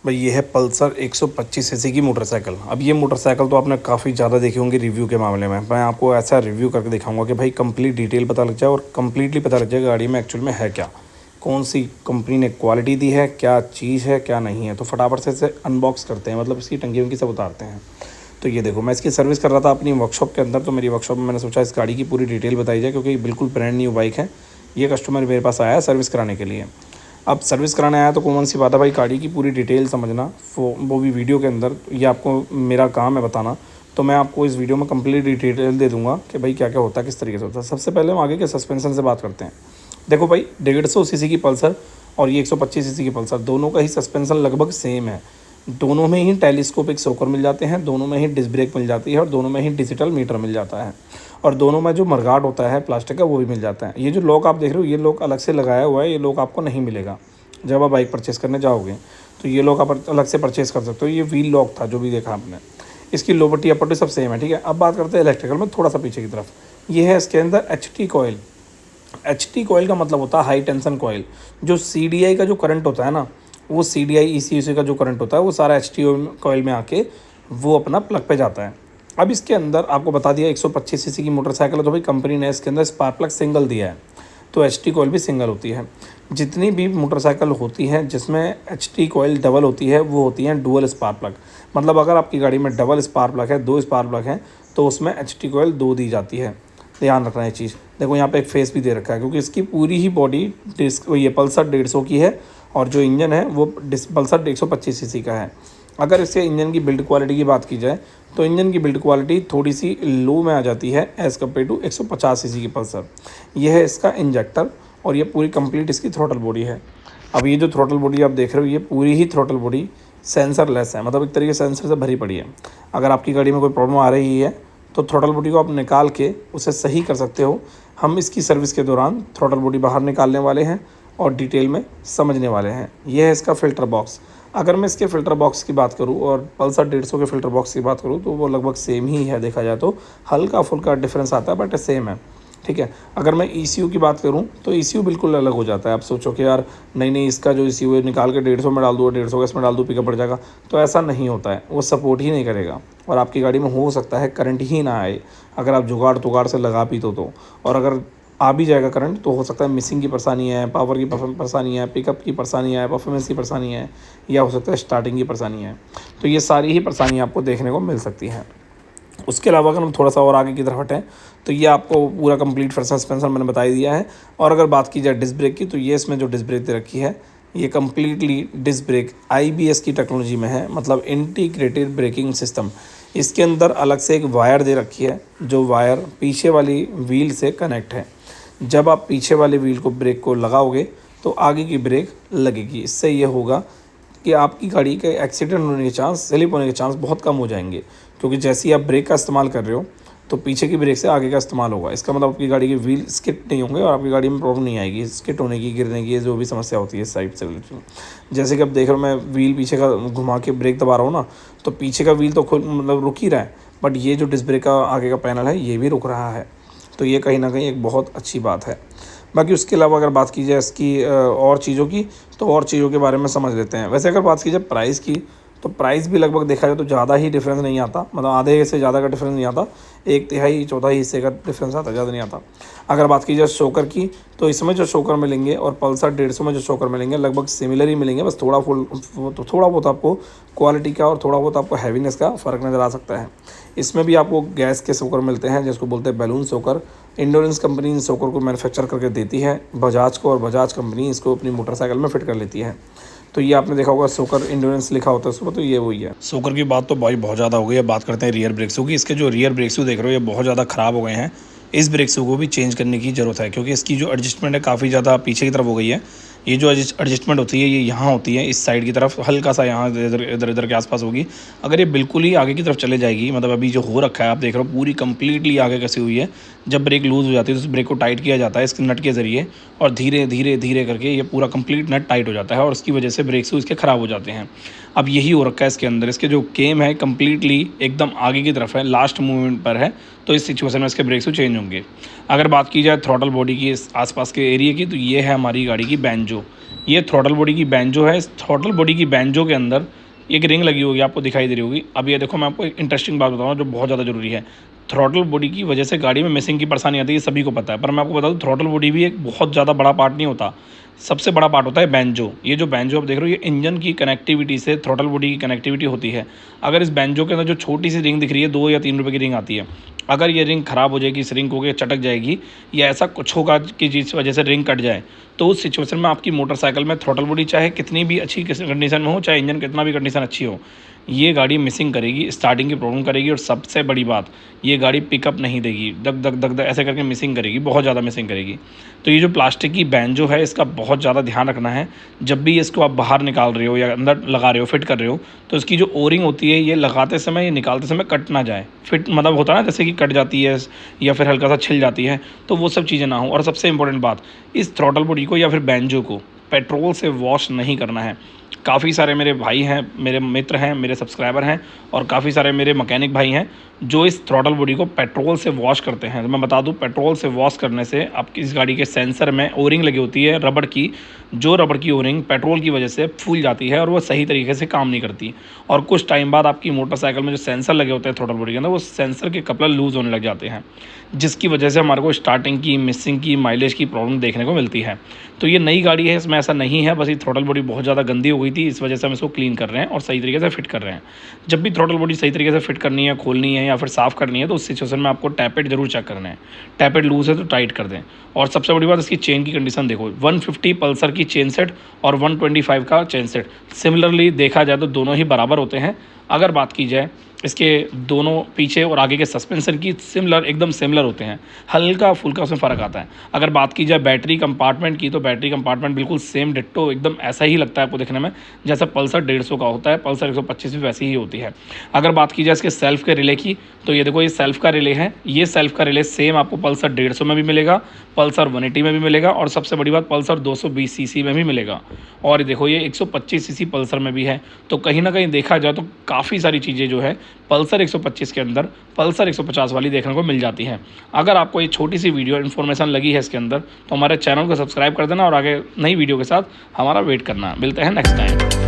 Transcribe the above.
भाई ये है पल्सर 125 सीसी की मोटरसाइकिल। अब ये मोटरसाइकिल तो आपने काफ़ी ज़्यादा देखी होंगी रिव्यू के मामले में। मैं आपको ऐसा रिव्यू करके दिखाऊंगा कि भाई कंप्लीट डिटेल पता लग जाए और कंप्लीटली पता लग जाए गाड़ी में एक्चुअल में है क्या, कौन सी कंपनी ने क्वालिटी दी है, क्या चीज़ है क्या नहीं है। तो फटाफट से इसे अनबॉक्स करते हैं, मतलब इसकी टंकी वंकी सब उतारते हैं। तो ये देखो, मैं इसकी सर्विस कर रहा था अपनी वर्कशॉप के अंदर। तो मेरी वर्कशॉप में मैंने सोचा इस गाड़ी की पूरी डिटेल बताई जाए, क्योंकि बिल्कुल ब्रांड न्यू बाइक है। ये कस्टमर मेरे पास आया है सर्विस कराने के लिए। अब सर्विस कराने आया तो कॉमन सी बात है भाई, गाड़ी की पूरी डिटेल समझना, वो भी वीडियो के अंदर। ये आपको मेरा काम है बताना, तो मैं आपको इस वीडियो में कंप्लीट डिटेल दे दूंगा कि भाई क्या क्या होता है, किस तरीके से होता है। सबसे पहले हम आगे के सस्पेंशन से बात करते हैं। देखो भाई, 150 सीसी की पल्सर और ये 125 सीसी की पल्सर, दोनों का ही सस्पेंशन लगभग सेम है। दोनों में ही टेलीस्कोपिक शॉकर मिल जाते हैं, दोनों में ही डिस्क ब्रेक मिल जाती है और दोनों में ही डिजिटल मीटर मिल जाता है। और दोनों में जो मरगाट होता है प्लास्टिक का वो भी मिल जाता है। ये जो लॉक आप देख रहे हो, ये लॉक अलग से लगाया हुआ है, ये लॉक आपको नहीं मिलेगा जब आप बाइक परचेस करने जाओगे। तो ये लॉक आप अलग से परचेस कर सकते हो। ये व्हील लॉक था जो भी देखा आपने। इसकी लोबर्टी अपॉर्टी सब सेम है, ठीक है। अब बात करते हैं इलेक्ट्रिकल में, थोड़ा सा पीछे की तरफ। ये है इसके अंदर HT कॉयल। HT कॉयल का मतलब होता है हाई टेंशन कॉयल। जो CDI का जो करंट होता है ना, वो CDI ECUC का जो करंट होता है वो सारा HT कॉयल में आके वो अपना प्लग पे जाता है। अब इसके अंदर आपको बता दिया 125 सीसी की मोटरसाइकिल है, तो भाई कंपनी ने इसके अंदर स्पार्क प्लग सिंगल दिया है, तो HT कॉयल भी सिंगल होती है। जितनी भी मोटरसाइकिल होती हैं जिसमें HT कॉयल डबल होती है वो होती हैं डुअल स्पार्क प्लग। मतलब अगर आपकी गाड़ी में डबल स्पार्क प्लग है, 2 स्पार्क प्लग हैं, तो उसमें HT कॉयल 2 दी जाती है। ध्यान रखना ये चीज़। देखो यहाँ पे एक फेस भी दे रखा है, क्योंकि इसकी पूरी ही बॉडी ये पल्सर 150 की है और जो इंजन है वो पल्सर 125 सीसी का है। अगर इसके इंजन की बिल्ड क्वालिटी की बात की जाए तो इंजन की बिल्ड क्वालिटी थोड़ी सी लो में आ जाती है एज़ कम्पेयर टू 150 सीसी की पल्सर। ये है इसका इंजेक्टर और ये पूरी कंप्लीट इसकी थ्रोटल बॉडी है। अब ये जो थ्रोटल बॉडी आप देख रहे हो, ये पूरी ही थ्रोटल बॉडी सेंसर लेस है, मतलब एक तरीके से सेंसर से भरी पड़ी है। अगर आपकी गाड़ी में कोई प्रॉब्लम आ रही है तो थ्रोटल बॉडी को आप निकाल के उसे सही कर सकते हो। हम इसकी सर्विस के दौरान थ्रोटल बॉडी बाहर निकालने वाले हैं और डिटेल में समझने वाले हैं। यह है इसका फ़िल्टर बॉक्स। अगर मैं इसके फ़िल्टर बॉक्स की बात करूं और पल्सर 150 के फ़िल्टर बॉक्स की बात करूं तो वो लगभग सेम ही है। देखा जाए तो हल्का फुल्का डिफरेंस आता है बट सेम है, ठीक है। अगर मैं ECU की बात करूं तो ECU बिल्कुल अलग हो जाता है। आप सोचो कि यार नहीं इसका जो ECU है निकाल के 150 में डाल दूँ, 150 का इसमें डाल दूँ, पिकअप बढ़ जाएगा, तो ऐसा नहीं होता है। वो सपोर्ट ही नहीं करेगा और आपकी गाड़ी में हो सकता है करंट ही ना आए अगर आप जुगाड़ तुगाड़ से लगा पी तो। और अगर आ भी जाएगा करंट तो हो सकता है मिसिंग की परेशानी है, पावर की परेशानी है, पिकअप की परेशानी है, परफॉर्मेंस की परेशानी है, या हो सकता है स्टार्टिंग की परेशानी है। तो ये सारी ही परेशानी आपको देखने को मिल सकती हैं। उसके अलावा अगर हम थोड़ा सा और आगे की तरफ हटें तो ये आपको पूरा कंप्लीट सस्पेंशन मैंने बता ही दिया है। और अगर बात की जाए डिस्क ब्रेक की, तो ये इसमें जो डिस्क ब्रेक दे रखी है ये कम्प्लीटली डिस्क ब्रेक IBS की टेक्नोलॉजी में है, मतलब इंटीग्रेटेड ब्रेकिंग सिस्टम। इसके अंदर अलग से एक वायर दे रखी है, जो वायर पीछे वाली व्हील से कनेक्ट है। जब आप पीछे वाले व्हील को ब्रेक को लगाओगे तो आगे की ब्रेक लगेगी। इससे ये होगा कि आपकी गाड़ी के एक्सीडेंट होने के चांस, स्लिप होने के चांस बहुत कम हो जाएंगे, क्योंकि जैसे ही आप ब्रेक का इस्तेमाल कर रहे हो तो पीछे की ब्रेक से आगे का इस्तेमाल होगा। इसका मतलब आपकी गाड़ी के व्हील स्किड नहीं होंगे और आपकी गाड़ी में प्रॉब्लम नहीं आएगी स्किड होने की, गिरने की, जो भी समस्या होती है इस साइड से। जैसे कि अब देख रहे हो मैं व्हील पीछे का घुमा के ब्रेक दबा रहा हूँ ना, तो पीछे का व्हील तो खुद मतलब रुक ही रहा है, बट ये जो डिस्क ब्रेक का आगे का पैनल है ये भी रुक रहा है। तो ये कहीं ना कहीं एक बहुत अच्छी बात है। बाकी उसके अलावा अगर बात की जाए इसकी और चीज़ों की, तो और चीज़ों के बारे में समझ लेते हैं। वैसे अगर बात की जाए प्राइस की, तो प्राइस भी लगभग देखा जाए तो ज़्यादा ही डिफरेंस नहीं आता, मतलब आधे से ज़्यादा का डिफरेंस नहीं आता, 1/3 1/4 हिस्से का डिफरेंस आता, ज़्यादा नहीं आता। अगर बात की जाए शॉकर की, तो इसमें जो शॉकर मिलेंगे और पल्सर 150 में जो शॉकर मिलेंगे लगभग सिमिलर ही मिलेंगे, बस थोड़ा बहुत आपको क्वालिटी का और थोड़ा बहुत आपको हैवीनेस का फ़र्क नज़र आ सकता है। इसमें भी आपको गैस के शॉकर मिलते हैं जिसको बोलते हैं बैलून शॉकर। इंडोरेंस कंपनी इन शॉकर को मैन्युफैक्चर करके देती है बजाज को, और बजाज कंपनी इसको अपनी मोटरसाइकिल में फिट कर लेती है। तो ये आपने देखा होगा शॉकर इंडोरेंस लिखा होता है उसमें, तो ये वही है। शॉकर की बात तो भाई बहुत ज़्यादा हो गई है। बात करते हैं रियर ब्रेक शू की। इसके जो रियर ब्रेक शू देख रहे हो ये बहुत ज़्यादा ख़राब हो गए हैं। इस ब्रेक शू को भी चेंज करने की ज़रूरत है, क्योंकि इसकी जो एडजस्टमेंट है काफ़ी ज़्यादा पीछे की तरफ हो गई है। ये जो एडजस्टमेंट होती है ये यहाँ होती है, इस साइड की तरफ हल्का सा यहाँ इधर के आसपास होगी। अगर ये बिल्कुल ही आगे की तरफ चले जाएगी, मतलब अभी जो हो रखा है आप देख रहे हो पूरी कंप्लीटली आगे कसी हुई है। जब ब्रेक लूज़ हो जाती है तो उस ब्रेक को टाइट किया जाता है इस नट के ज़रिए, और धीरे धीरे धीरे करके ये पूरा कंप्लीट नट टाइट हो जाता है और उसकी वजह से ब्रेक शू इसके ख़राब हो जाते हैं। अब यही हो रखा है इसके अंदर, इसके जो केम है कम्प्लीटली एकदम आगे की तरफ है, लास्ट मूवमेंट पर है, तो इस सिचुएशन में इसके ब्रेक्स चेंज होंगे। अगर बात की जाए थ्रॉटल बॉडी की इस आसपास के एरिया की, तो ये है हमारी गाड़ी की बैंजो। ये थ्रॉटल बॉडी की बैंजो है। इस थ्रॉटल बॉडी की बैंजो के अंदर एक रिंग लगी होगी, आपको दिखाई दे रही होगी। अब ये देखो, मैं आपको एक इंटरेस्टिंग बात बताऊँ जो बहुत ज़्यादा ज़रूरी है। थ्रॉटल बॉडी की वजह से गाड़ी में मिसिंग की परेशानी आती है, ये सभी को पता है, पर मैं आपको बता दूँ थ्रॉटल बॉडी भी एक बहुत ज़्यादा बड़ा पार्ट नहीं होता। सबसे बड़ा पार्ट होता है बैंजो। ये जो बैंजो आप देख रहे हो, ये इंजन की कनेक्टिविटी से थ्रॉटल बॉडी की कनेक्टिविटी होती है। अगर इस बैंजो के अंदर जो छोटी सी रिंग दिख रही है, 2 या 3 रुपये की रिंग आती है, अगर ये रिंग ख़राब हो जाएगी, इस रिंग को के चटक जाएगी या ऐसा कुछ होगा कि जिस वजह से रिंग कट जाए, तो उस सिचुएशन में आपकी मोटरसाइकिल में थ्रॉटल बॉडी चाहे कितनी भी अच्छी कंडीशन में हो, चाहे इंजन कितना भी कंडीशन अच्छी हो, ये गाड़ी मिसिंग करेगी, स्टार्टिंग की प्रॉब्लम करेगी। और सबसे बड़ी बात, ये गाड़ी पिकअप नहीं देगी, दग दग दग दग ऐसे करके मिसिंग करेगी, बहुत ज़्यादा मिसिंग करेगी। तो ये जो प्लास्टिक की बैंजो है, इसका बहुत ज़्यादा ध्यान रखना है। जब भी इसको आप बाहर निकाल रहे हो या अंदर लगा रहे हो, फिट कर रहे हो, तो इसकी जो ओरिंग होती है, ये लगाते समय, ये निकालते समय कट ना जाए। फिट मतलब होता है ना, जैसे कि कट जाती है या फिर हल्का सा छिल जाती है, तो वो सब चीज़ें ना हो। और सबसे इंपॉर्टेंट बात, इस थ्रॉटल बॉडी को या फिर बैंजो को पेट्रोल से वॉश नहीं करना है। काफ़ी सारे मेरे भाई हैं, मेरे मित्र हैं, मेरे सब्सक्राइबर हैं और काफ़ी सारे मेरे मैकेनिक भाई हैं जो इस थ्रॉटल बॉडी को पेट्रोल से वॉश करते हैं। तो मैं बता दूं, पेट्रोल से वॉश करने से आपकी इस गाड़ी के सेंसर में ओरिंग लगी होती है रबड़ की, जो रबड़ की ओरिंग पेट्रोल की वजह से फूल जाती है और वो सही तरीके से काम नहीं करती। और कुछ टाइम बाद आपकी मोटरसाइकिल में जो सेंसर लगे होते हैं थ्रॉटल बॉडी के अंदर, वो सेंसर के कपलर लूज़ होने लग जाते हैं, जिसकी वजह से हमारे को स्टार्टिंग की, मिसिंग की, माइलेज की प्रॉब्लम देखने को मिलती है। तो ये नई गाड़ी है, इसमें ऐसा नहीं है, बस ये थ्रॉटल बॉडी बहुत ज़्यादा गंदी हो गई थी, इस वजह से हम इसको क्लीन कर रहे हैं और सही तरीके से फिट कर रहे हैं। जब भी थ्रॉटल बॉडी सही तरीके से फिट करनी है, खोलनी है या फिर साफ़ करनी है, तो उस सिचुएशन में आपको टैपेट जरूर चेक करना है। टैपेट लूज है तो टाइट कर दें। और सबसे बड़ी बात, इसकी चेन की कंडीशन देखो, 150 पल्सर की चेन सेट और 125 का चेन सेट, सिमिलरली देखा जाए तो दोनों ही बराबर होते हैं। अगर बात की जाए इसके दोनों पीछे और आगे के सस्पेंशन की, सिमिलर, एकदम सिमिलर होते हैं, हल्का फुल्का उसमें फ़र्क आता है। अगर बात की जाए बैटरी कंपार्टमेंट की, तो बैटरी कंपार्टमेंट बिल्कुल सेम डिट्टो, एकदम ऐसा ही लगता है आपको देखने में जैसा पल्सर 150 का होता है, पल्सर 125 भी वैसी ही होती है। अगर बात की जाए इसके सेल्फ के रिले की, तो ये देखो, ये सेल्फ का रिले है। ये सेल्फ का रिले सेम आपको पल्सर 150 में भी मिलेगा, पल्सर 180 में भी मिलेगा और सबसे बड़ी बात, पल्सर 220 सीसी में भी मिलेगा। और ये देखो, ये 125 सीसी पल्सर में भी है। तो कहीं ना कहीं देखा जाए तो काफ़ी सारी चीज़ें जो है पल्सर 125 के अंदर पल्सर 150 वाली देखने को मिल जाती हैं। अगर आपको ये छोटी सी वीडियो इन्फॉर्मेशन लगी है इसके अंदर, तो हमारे चैनल को सब्सक्राइब कर देना और आगे नई वीडियो के साथ हमारा वेट करना। मिलते हैं नेक्स्ट टाइम।